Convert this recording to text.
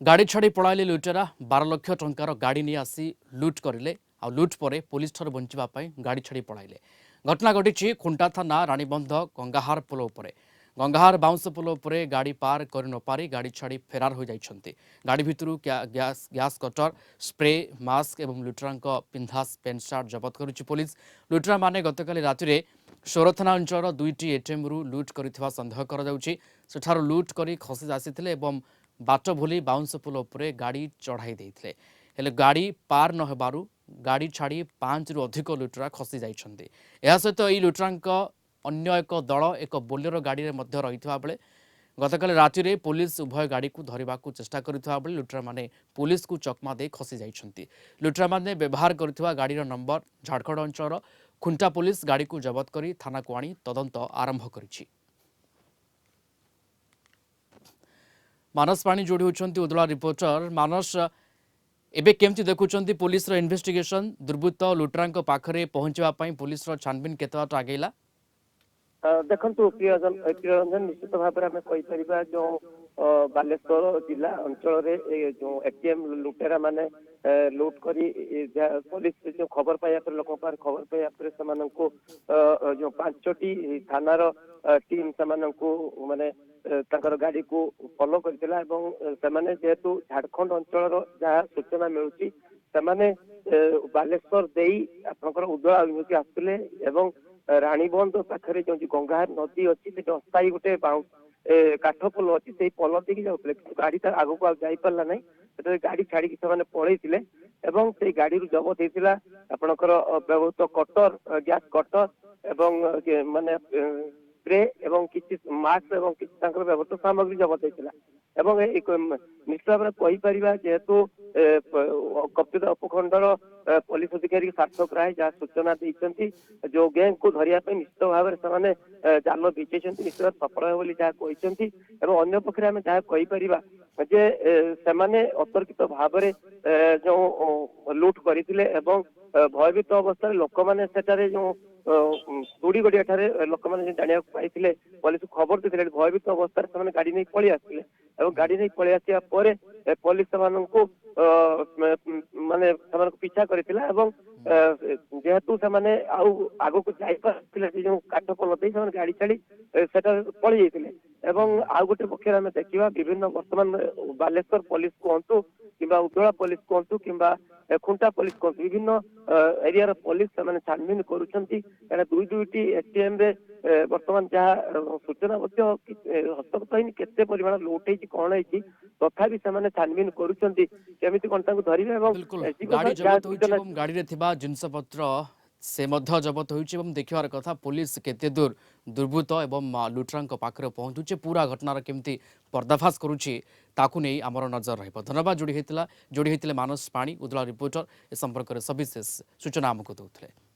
गाड़ी छाड़ी पड़ाइले लुटेरा 12 लाख टंकार गाड़ी नहीं आसी लुट करें आ लुट पर पुलिस ठार बचापी गाड़ी छाड़ी पड़ाइले। घटना घटी खुंटा थाना रानीबंध गंगाहार पोल उपरे गंगाहार बाउंस पोल उपरे गाड़ी पार कर न पारी गाड़ी छाड़ी फेरार हो जाइछन्ति। गाड़ी भितरु गैस कटर स्प्रे मास्क एवं लुटेरांक पिंधा पेंट सार्ट जबत करुछि पुलिस। लुटेरा माने गतकाली रातिरे सोर थाना अंचल 2टी एटीएम रु लुट करिथिबा संदेह करा जाउछि। सेठारु लुट करी खसी आसिथिले एवं बाट भूली बाउंस पोल उपरे गाड़ी चढ़ाई देइथिले। हेले गाड़ी पार न हेबारु गाड़ी छाड़ी 5 रु अधिक लुटेरा खसी जाइछन्ति। एहा सहित एई लुटेरांक अन्य एक दल एक बोलेरो गाड़ी रे मध्य रहितबा बेले गतकाल रातिरे पुलिस उभय गाड़ी को धरिबाकू चेष्टा करितबा बेले लुटेरा माने पुलिस को चकमा दे खसी जाइछन्ति। लुटेरा माने व्यवहार करितबा गाड़ीर नंबर झारखंड अंचल खुंटा पुलिस गाड़ी को जबत करी थाना को आनी तदंत आरंभ करिछि। मानस पाणी जोड़ी होती उदला रिपोर्टर मानस एबे केमती देखुंत पुलिस इन्वेस्टिगेशन दुर्बृत्त लुटेरा पाखरे पहुंचापी पुलिस छानबीन केते बाट आगेला। देखु प्रियरंजन निश्चित भाव में कहीपर जो बालेश्वर जिला अंचल जो एटीएम लुटेरा माने लुट करी पुलिस जो खबर पाया लोक खबर पाया जो 5टी थानार टीम से माने गाड़ी को फॉलो करथिला एवं सेमाने जेहेतु झारखंड अंचल जहाँ सूचना मिलुची सेमाने बालेश्वर देई आपनकर उदला अभिमुखी आसुले एवं रानीबंध पाखरे जो गंगाहार नदी अच्छी से अस्थायी गोटे काठ पोल अच्छी से पोल देकी जाऊे गाड़ी तार आगक जाई पारला नहीं से गाड़ी छाड़ी से पलैथिले एवं से गाड़ी जबत होता आपनकर व्यवहृत कटर गैस कटर एवं माने स्प्रे एवं किसी मास्क एवं किसी व्यवहृत सामग्री जबत होता एवं निश्चित भाव में कहीपर जेहेतु कप्तित उपखंडर पुलिस अधिकारी सार्थक राय जहाँ सूचना देती जो गैंग को धरिया निश्चित भाव में जाल भिजै निश्चित सफल हो कहते अन्य पक्षे आम जहाँ कहीपर जे सेमाने अतर्कित भाव जो लुट करते भयभीत अवस्था लोक मैंने जो तुड़ी गड़िया लोक मैंने जाना पाई पुलिस खबर देते भयभीत अवस्था से गाड़ी नहीं पलि आसते गाड़ी नहीं पलि आसा पुलिस माने पीछा करथिला जेहेतु से आग को जाइए जो काठ पोल गाड़ी छाड़ी से पलि जाते आउ गोटे पक्ष आम देखा विभिन्न वर्तमान बालेश्वर पुलिस कहतु कि उदला पुलिस कहतु कि खुंटा पुलिस कहतु विभिन्न एरिया पुलिस से छानबीन कर दुईटी एटीएम रे वर्तमान जहाँ सूचना हस्तगत होनी केते परिमाण लुट होती कौन होती तथापि से छानबीन करमी कौन धरवे गाड़ी जिनपत्र से जबत हो देखार कथा पुलिस केते दूर दुर्बृत्त एवं लुटेरा पाखरे पहुंचुचे पूरा घटनार केमती पर्दाफाश करुच्ची ताकू नहीं आमर नजर रहिबो। धन्यवाद जोड़ी होते मानस पाणी उदला रिपोर्टर ए संपर्क में सविशेष सूचना आमको देउथिले।